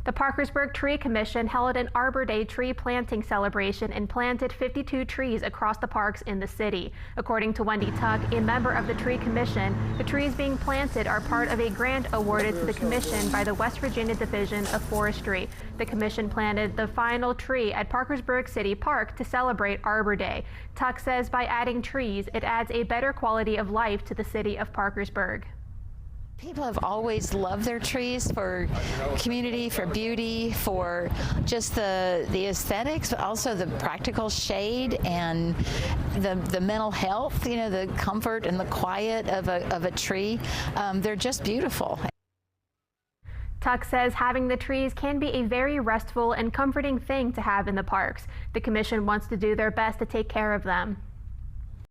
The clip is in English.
The Parkersburg Tree Commission held an Arbor Day tree planting celebration and planted 52 trees across the parks in the city. According to Wendy Tuck, a member of the Tree Commission, the trees being planted are part of a grant awarded to the commission by the West Virginia Division of Forestry. The commission planted the final tree at Parkersburg City Park to celebrate Arbor Day. Tuck says by adding trees, it adds a better quality of life to the city of Parkersburg. People have always loved their trees for community, for beauty, for just the aesthetics, but also the practical shade and the mental health, you know, the comfort and the quiet of a tree. They're just beautiful. Tuck says having the trees can be a very restful and comforting thing to have in the parks. The commission wants to do their best to take care of them.